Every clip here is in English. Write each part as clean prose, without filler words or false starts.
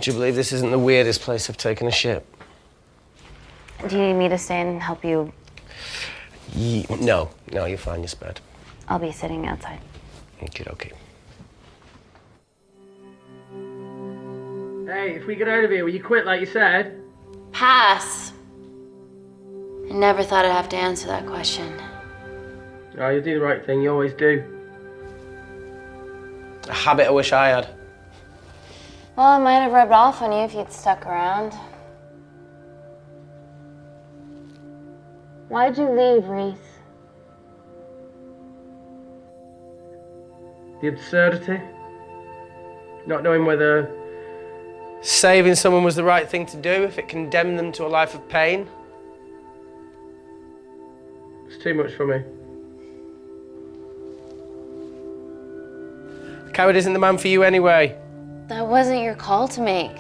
Do you believe this isn't the weirdest place I've taken a ship? Do you need me to stay and help you? No, you're fine, you're spared. I'll be sitting outside. Okay. Hey, if we get out of here, will you quit like you said? Pass. I never thought I'd have to answer that question. Oh, you'll do the right thing, you always do. A habit I wish I had. Well, it might have rubbed off on you if you'd stuck around. Why'd you leave, Reese? The absurdity. Not knowing whether... Saving someone was the right thing to do if it condemned them to a life of pain. It's too much for me. A coward isn't the man for you anyway. That wasn't your call to make.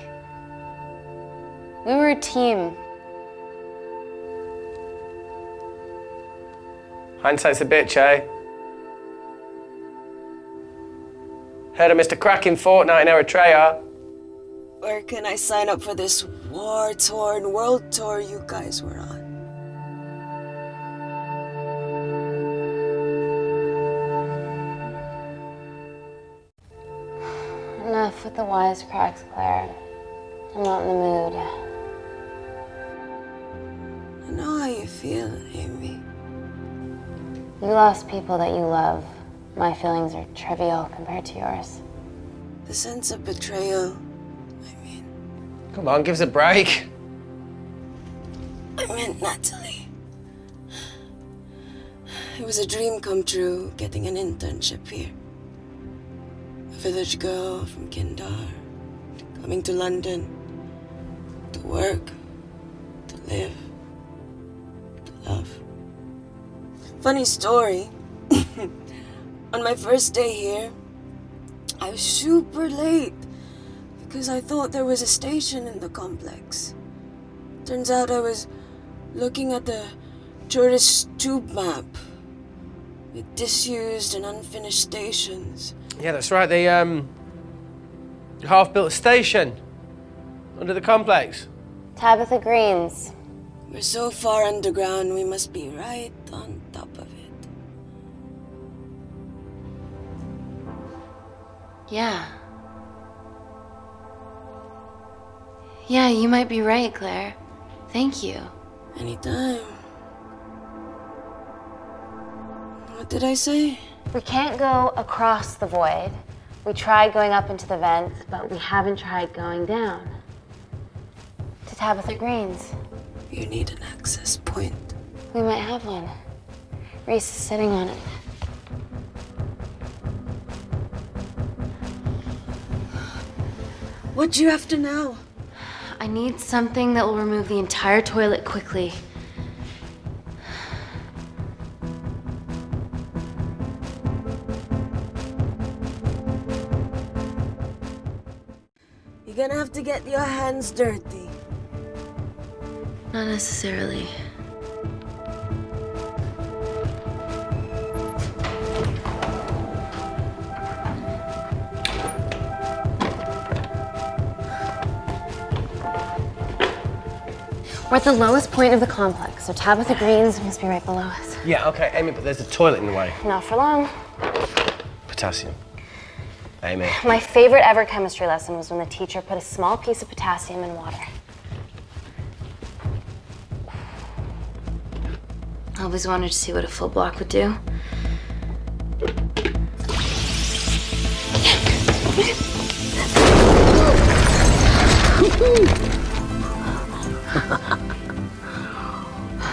We were a team. Hindsight's a bitch, eh? Heard of Mr. Cracking Fortnite in Eritrea. Where can I sign up for this war-torn world tour you guys were on? Enough with the wisecracks, Claire. I'm not in the mood. I know how you feel, Amy. You lost people that you love. My feelings are trivial compared to yours. The sense of betrayal, Come on, give us a break. I meant Natalie. It was a dream come true, getting an internship here. A village girl from Kindar, coming to London, to work, to live, to love. Funny story. On my first day here, I was super late because I thought there was a station in the complex. Turns out I was looking at the tourist tube map with disused and unfinished stations. Yeah, that's right. They half-built station under the complex. Tabitha Greens. We're so far underground, we must be right on top of it. Yeah. Yeah, you might be right, Claire. Thank you. Anytime. What did I say? We can't go across the void. We tried going up into the vents, but we haven't tried going down. To Tabitha Greens. You need an access point. We might have one. Reese is sitting on it. What do you have to now? I need something that will remove the entire toilet quickly. You're gonna have to get your hands dirty. Not necessarily. We're at the lowest point of the complex, so Tabitha Greens must be right below us. Yeah, okay, Amy, but there's a toilet in the way. Not for long. Potassium. Amy. My favorite ever chemistry lesson was when the teacher put a small piece of potassium in water. I always wanted to see what a full block would do.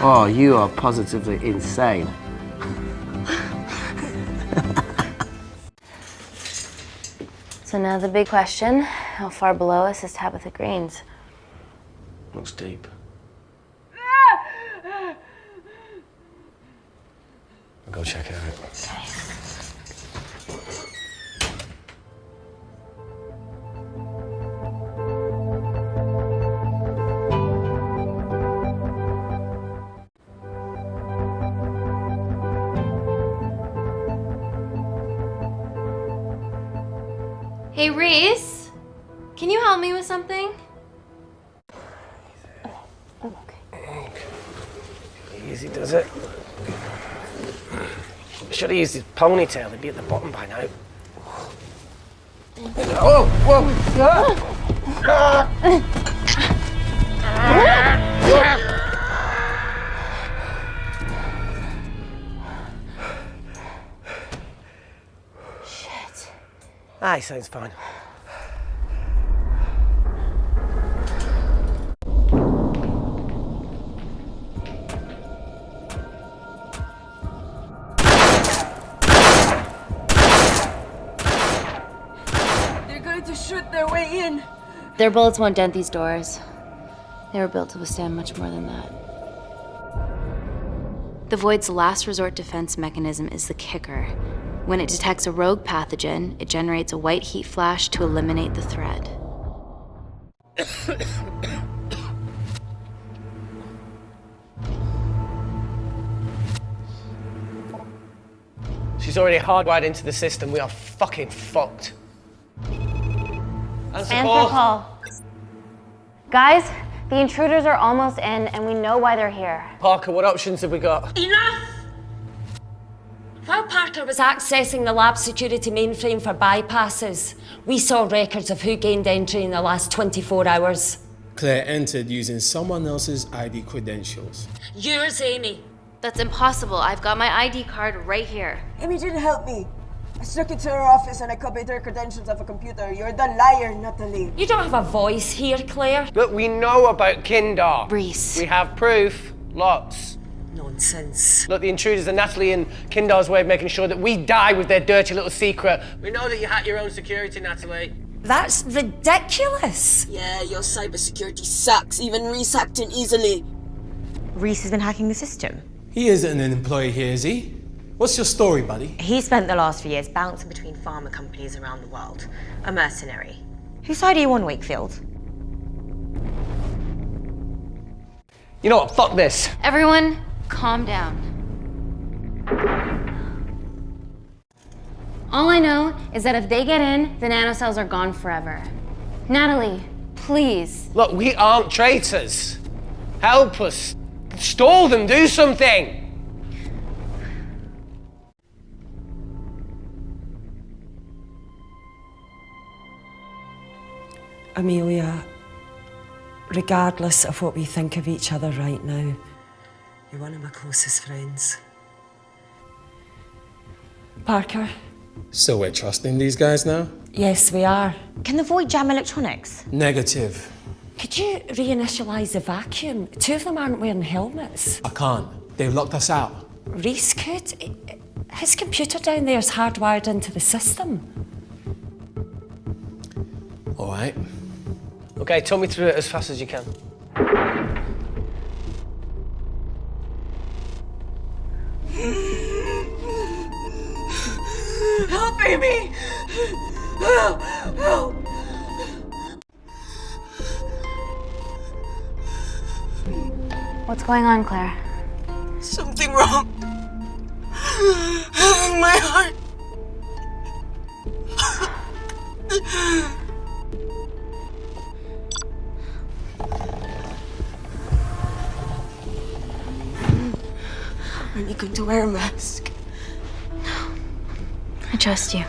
Oh, you are positively insane. So now the big question, how far below us is Tabitha Greens? Looks deep. I'll go check it out. Okay. Hey, Reese, Can you help me with something? Okay. Easy does it. Should have used his ponytail, he'd be at the bottom by now. Oh, Shit. Ah, he sounds fine. To shoot their way in. Their bullets won't dent these doors. They were built to withstand much more than that. The Void's last resort defense mechanism is the kicker. When it detects a rogue pathogen, it generates a white heat flash to eliminate the threat. She's already hardwired into the system. We are fucking fucked. Answer call. Guys, the intruders are almost in, and we know why they're here. Parker, what options have we got? Enough! While Parker was accessing the lab security mainframe for bypasses, we saw records of who gained entry in the last 24 hours. Claire entered using someone else's ID credentials. Yours, Amy. That's impossible. I've got my ID card right here. Amy didn't help me. I snuck into her office and I copied her credentials off a computer. You're the liar, Natalie. You don't have a voice here, Claire. Look, we know about Kindar. Reese. We have proof. Lots. Nonsense. Look, the intruders are Natalie and Kindar's way of making sure that we die with their dirty little secret. We know that you hack your own security, Natalie. That's ridiculous. Yeah, your cybersecurity sucks. Even Reese hacked in easily. Reese has been hacking the system. He isn't an employee here, is he? What's your story, buddy? He spent the last few years bouncing between pharma companies around the world. A mercenary. Whose side are you on, Wakefield? You know what? Fuck this. Everyone, calm down. All I know is that if they get in, the nanocells are gone forever. Natalie, please. Look, we aren't traitors. Help us. Stall them. Do something. Amelia, regardless of what we think of each other right now, you're one of my closest friends. Parker? So we're trusting these guys now? Yes, we are. Can the Void jam electronics? Negative. Could you reinitialize the vacuum? Two of them aren't wearing helmets. I can't. They've locked us out. Reese could. His computer down there is hardwired into the system. All right. Okay, talk me through it as fast as you can. Help, Amy! Help! Help! What's going on, Claire? Something wrong. My heart. Are you going to wear a mask? I trust you.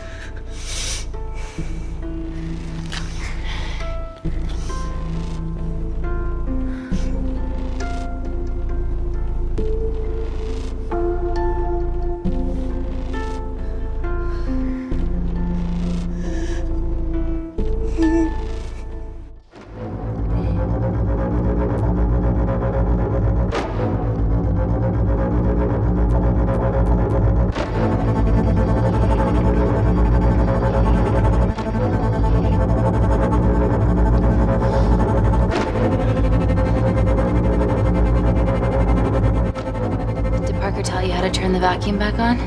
Turn the vacuum back on?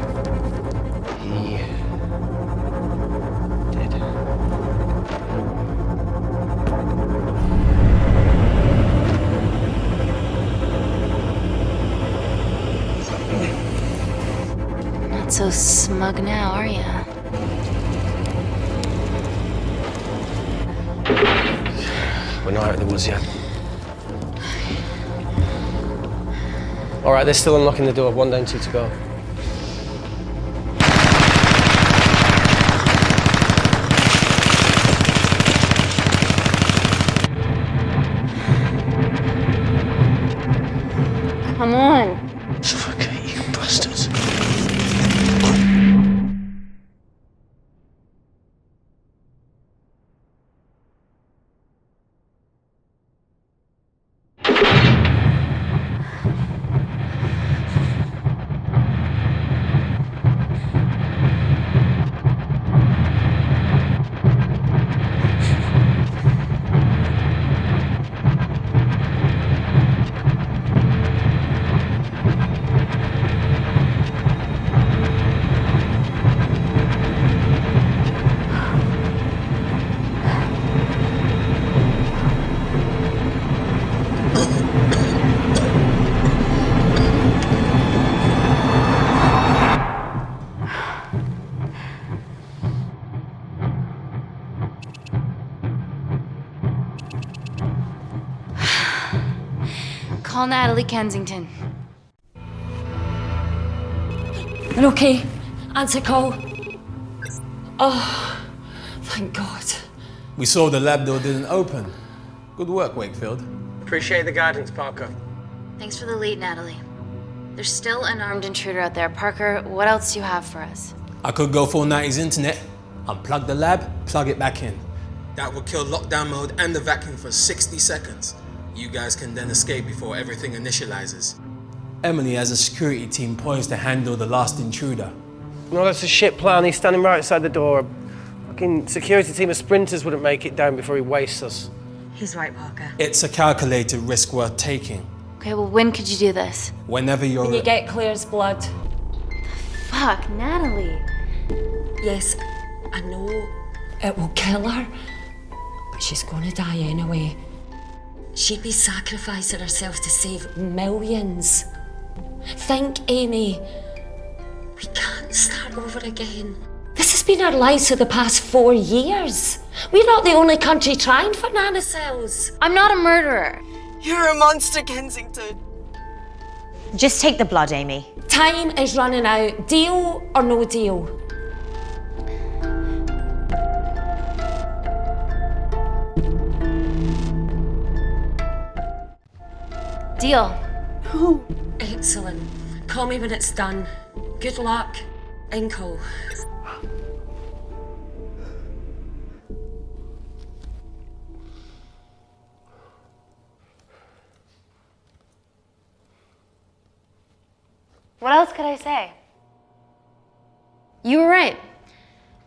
He did. Not so smug now, are ya? know out of the woods yet. All right, they're still unlocking the door. 1 down, 2 to go. Come on. Suffocate, you bastards. Call Natalie Kensington. You're okay? Answer call. Oh, thank God. We saw the lab door didn't open. Good work, Wakefield. Appreciate the guidance, Parker. Thanks for the lead, Natalie. There's still an armed intruder out there. Parker, what else do you have for us? I could go full 90s internet, unplug the lab, plug it back in. That would kill lockdown mode and the vacuum for 60 seconds. You guys can then escape before everything initializes. Emily has a security team poised to handle the last intruder. No, that's a shit plan. He's standing right outside the door. A fucking security team of sprinters wouldn't make it down before he wastes us. He's right, Parker. It's a calculated risk worth taking. Okay, well, when could you do this? Whenever you're... When you get Claire's blood. Fuck, Natalie. Yes, I know it will kill her, but she's gonna die anyway. She'd be sacrificing herself to save millions. Think, Amy. We can't start over again. This has been our lives for the past 4 years. We're not the only country trying for nanocells. I'm not a murderer. You're a monster, Kensington. Just take the blood, Amy. Time is running out. Deal or no deal? Deal. Excellent. Call me when it's done. Good luck. End call. What else could I say? You were right.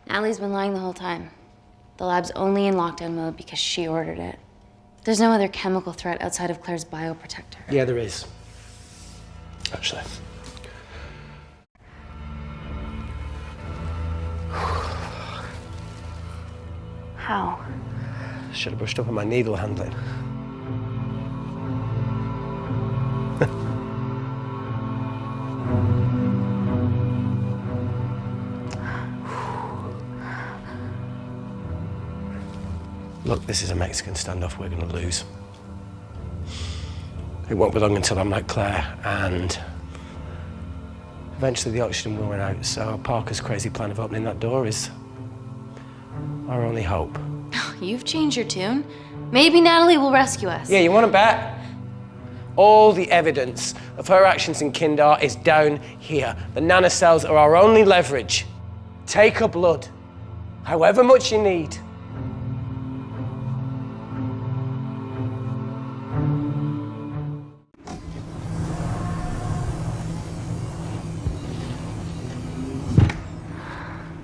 Natalie's been lying the whole time. The lab's only in lockdown mode because she ordered it. There's no other chemical threat outside of Claire's bioprotector. Yeah, there is. Actually. How? Should have brushed up on my needle handling. Look, this is a Mexican standoff we're going to lose. It won't be long until I'm like Claire, and eventually the oxygen will run out, so Parker's crazy plan of opening that door is our only hope. You've changed your tune. Maybe Natalie will rescue us. Yeah, you want to bet? All the evidence of her actions in Kindar is down here. The nanocells are our only leverage. Take her blood, however much you need.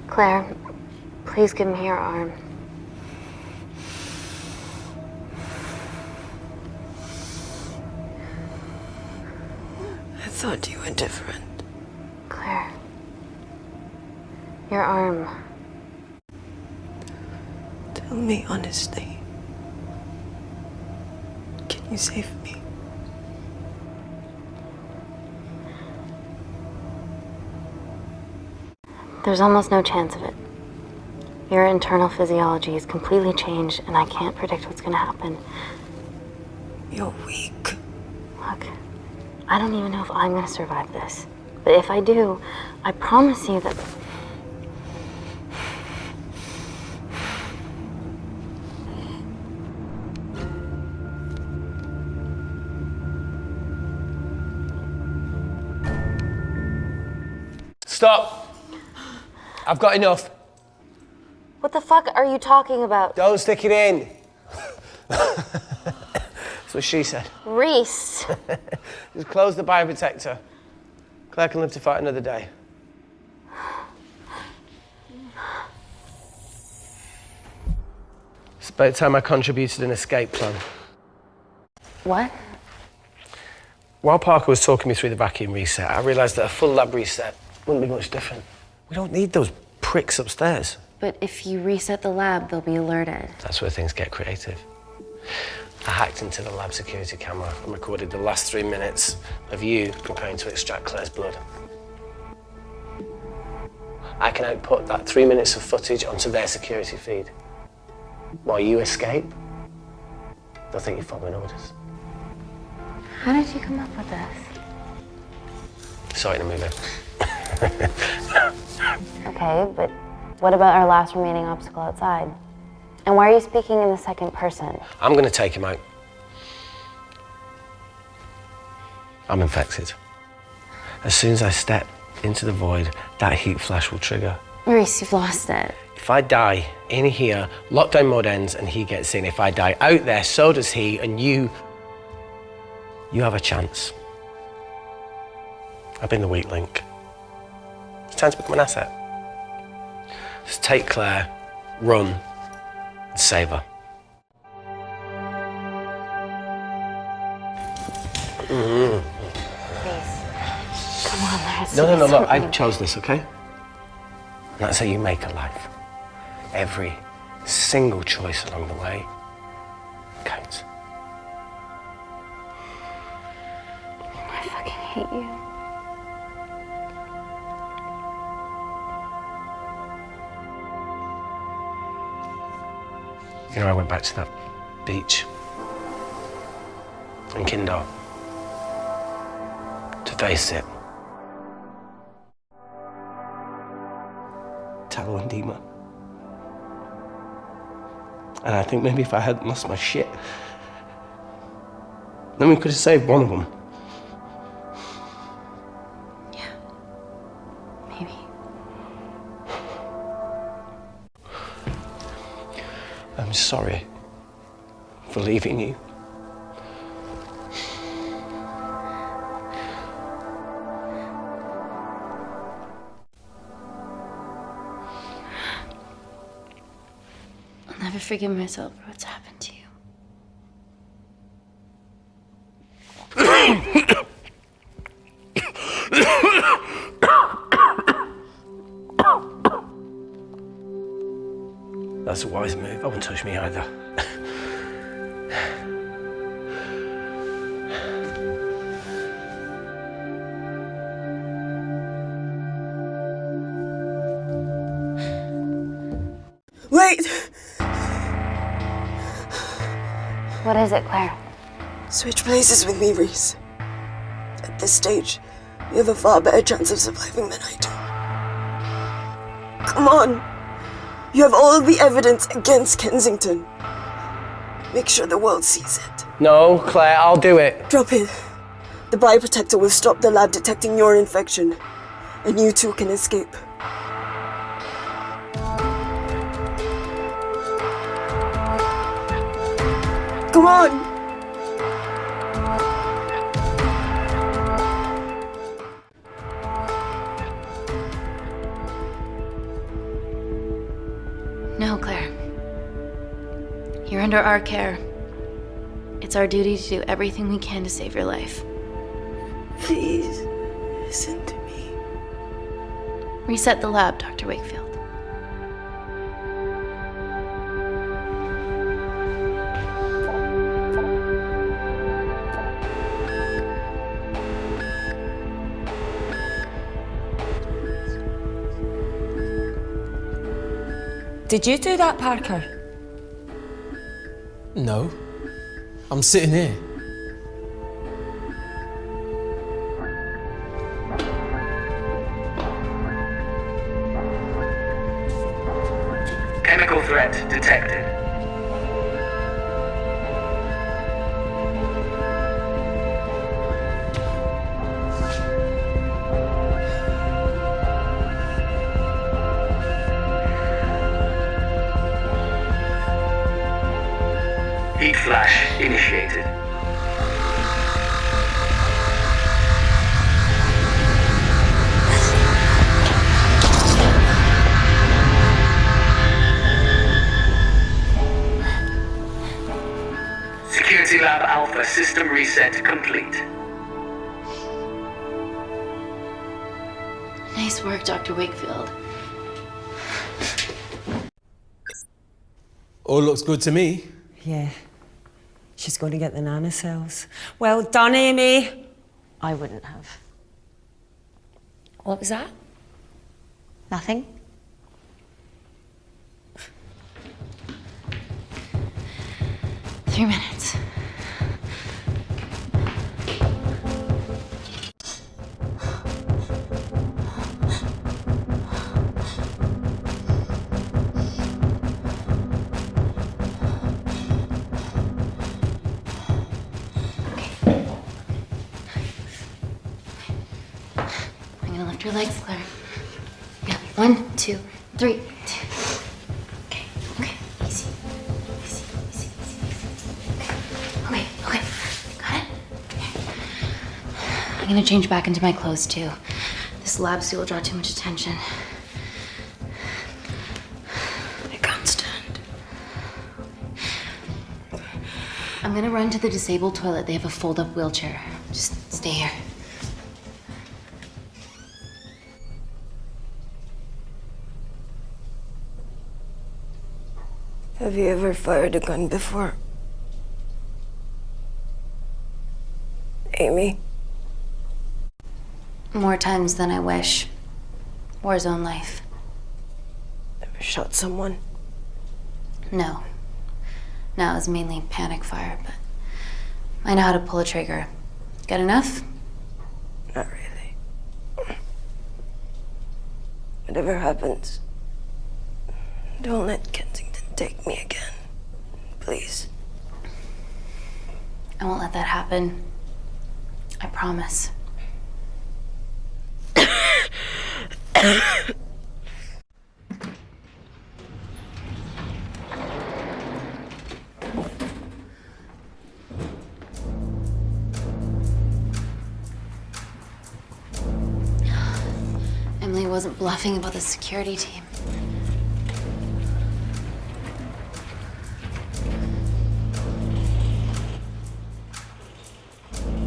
Claire, please give me your arm. I thought you were different. Claire. Your arm. Tell me honestly. Can you save me? There's almost no chance of it. Your internal physiology is completely changed, and I can't predict what's gonna happen. You're weak. Look, I don't even know if I'm gonna survive this. But if I do, I promise you that... Stop! I've got enough. What the fuck are you talking about? Don't stick it in. That's what she said. Reese! Just close the bioprotector. Claire can live to fight another day. It's about time I contributed an escape plan. What? While Parker was talking me through the vacuum reset, I realised that a full lab reset wouldn't be much different. We don't need those pricks upstairs. But if you reset the lab, they'll be alerted. That's where things get creative. I hacked into the lab security camera and recorded the last 3 minutes of you preparing to extract Claire's blood. I can output that 3 minutes of footage onto their security feed. While you escape, they'll think you're following orders. How did you come up with this? Saw it in a movie. Okay, but what about our last remaining obstacle outside? And why are you speaking in the second person? I'm gonna take him out. I'm infected. As soon as I step into the void, that heat flash will trigger. Reese, you've lost it. If I die in here, lockdown mode ends and he gets in. If I die out there, so does he, and you have a chance. I've been the weak link. It's time to become an asset. Just take Claire, run, and save her. Reese, come on, there has to No, be look, I something. chose this, okay? And that's how you make a life. Every single choice along the way counts. I fucking hate you. You know, I went back to that beach in Kindar to face it. Talo and Dima. And I think maybe if I hadn't lost my shit, then we could have saved one of them. Yeah. Maybe. I'm sorry for leaving you. I'll never forgive myself for what's happened to you. That's a wise move. I wouldn't touch me either. Wait! What is it, Claire? Switch places with me, Reese. At this stage, you have a far better chance of surviving than I do. Come on! You have all the evidence against Kensington. Make sure the world sees it. No, Claire, I'll do it. Drop it. The bioprotector will stop the lab detecting your infection, and you too can escape. Come on! No, Claire. You're under our care. It's our duty to do everything we can to save your life. Please, listen to me. Reset the lab, Dr. Wakefield. Did you do that, Parker? No. I'm sitting here. Chemical threat detected. Heat flash initiated. Security Lab Alpha system reset complete. Nice work, Dr. Wakefield. All looks good to me. Yeah. She's going to get the nanocells. Well done, Amy. I wouldn't have. What was that? Nothing? 3 minutes. I'm gonna lift your legs, Claire. Yeah, 1, 2, 3. Okay, okay, easy. Easy, easy, easy. Okay, okay, got it? I'm gonna change back into my clothes too. This lab suit will draw too much attention. I can't stand. I'm gonna run to the disabled toilet. They have a fold-up wheelchair. Just stay here. Have you ever fired a gun before? Amy? More times than I wish. Warzone life. Ever shot someone? No. No, it was mainly panic fire, but I know how to pull a trigger. Good enough? Not really. Whatever happens, don't let Kensington take me again. Please. I won't let that happen. I promise. Emily wasn't bluffing about the security team.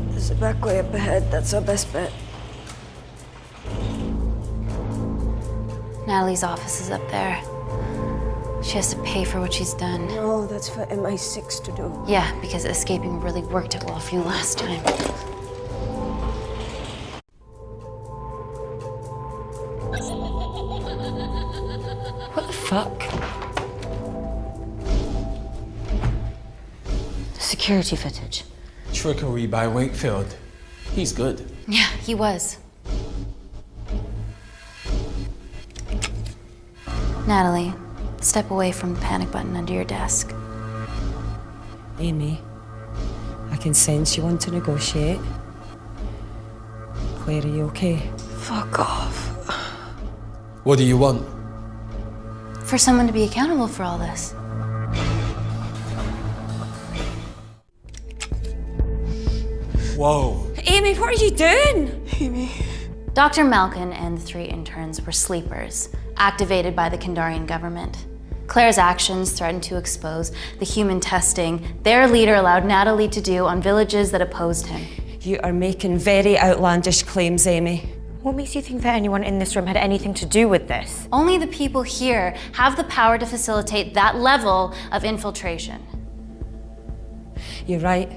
There's a back way up ahead. That's our best bet. Natalie's office is up there. She has to pay for what she's done. No, that's for MI6 to do. Yeah, because escaping really worked it well for you last time. What the fuck? Security footage. Trickery by Wakefield. He's good. Yeah, he was. Natalie, step away from the panic button under your desk. Amy, I can sense you want to negotiate. Claire, are you okay? Fuck off. What do you want? For someone to be accountable for all this. Whoa. Amy, what are you doing? Amy. Dr. Malkin and the 3 interns were sleepers, activated by the Kandarian government. Claire's actions threatened to expose the human testing their leader allowed Natalie to do on villages that opposed him. You are making very outlandish claims, Amy. What makes you think that anyone in this room had anything to do with this? Only the people here have the power to facilitate that level of infiltration. You're right.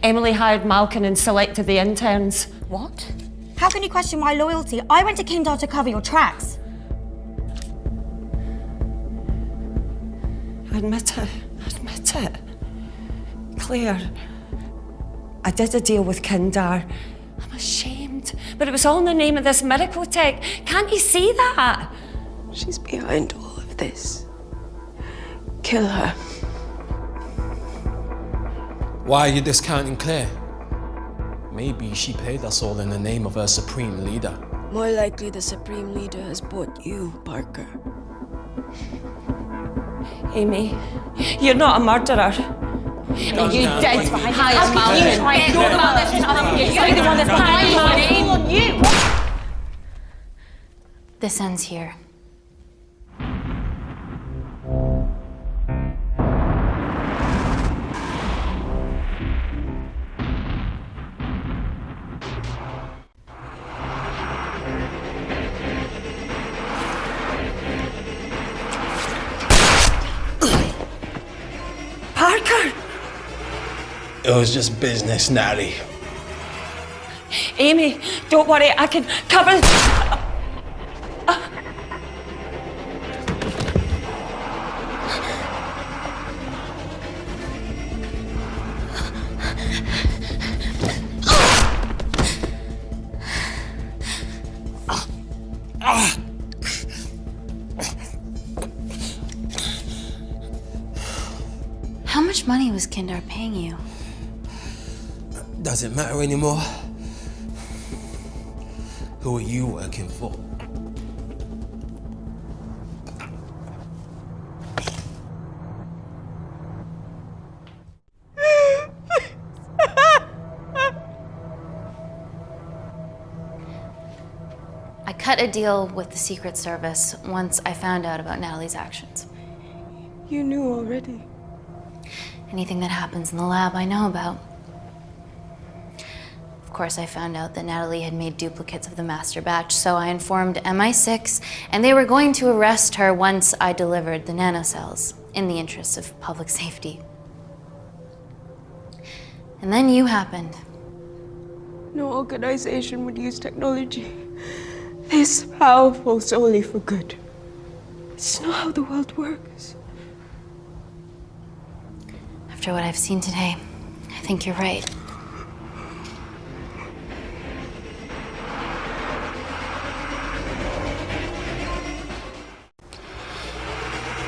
Emily hired Malkin and selected the interns. What? How can you question my loyalty? I went to Kindar to cover your tracks. Admit it. Admit it. Claire, I did a deal with Kindar. I'm ashamed, but it was all in the name of this miracle tech. Can't you see that? She's behind all of this. Kill her. Why are you discounting Claire? Maybe she paid us all in the name of her supreme leader. More likely the Supreme Leader has bought you, Parker. Amy, you're not a murderer. You dead behind how can you try and talk about this to other people? You're the one that's behind you. This ends here. Parker! It was just business, Natalie. Amy, don't worry, I can cover... How much money was Kindar paying you? Does it matter anymore? Who are you working for? I cut a deal with the Secret Service once I found out about Natalie's actions. You knew already. Anything that happens in the lab, I know about. Of course, I found out that Natalie had made duplicates of the master batch, so I informed MI6, and they were going to arrest her once I delivered the nanocells, in the interests of public safety. And then you happened. No organization would use technology this powerful solely for good. It's not how the world works. After what I've seen today, I think you're right.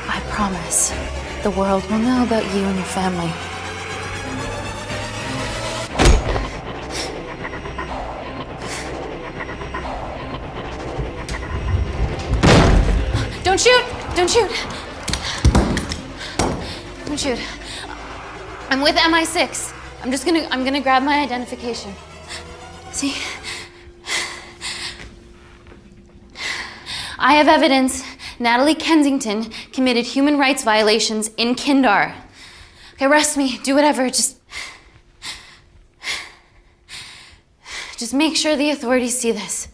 I promise, the world will know about you and your family. Don't shoot! Don't shoot! Don't shoot. I'm with MI6. I'm gonna grab my identification. See? I have evidence Natalie Kensington committed human rights violations in Kindar. Okay, arrest me, do whatever, just make sure the authorities see this.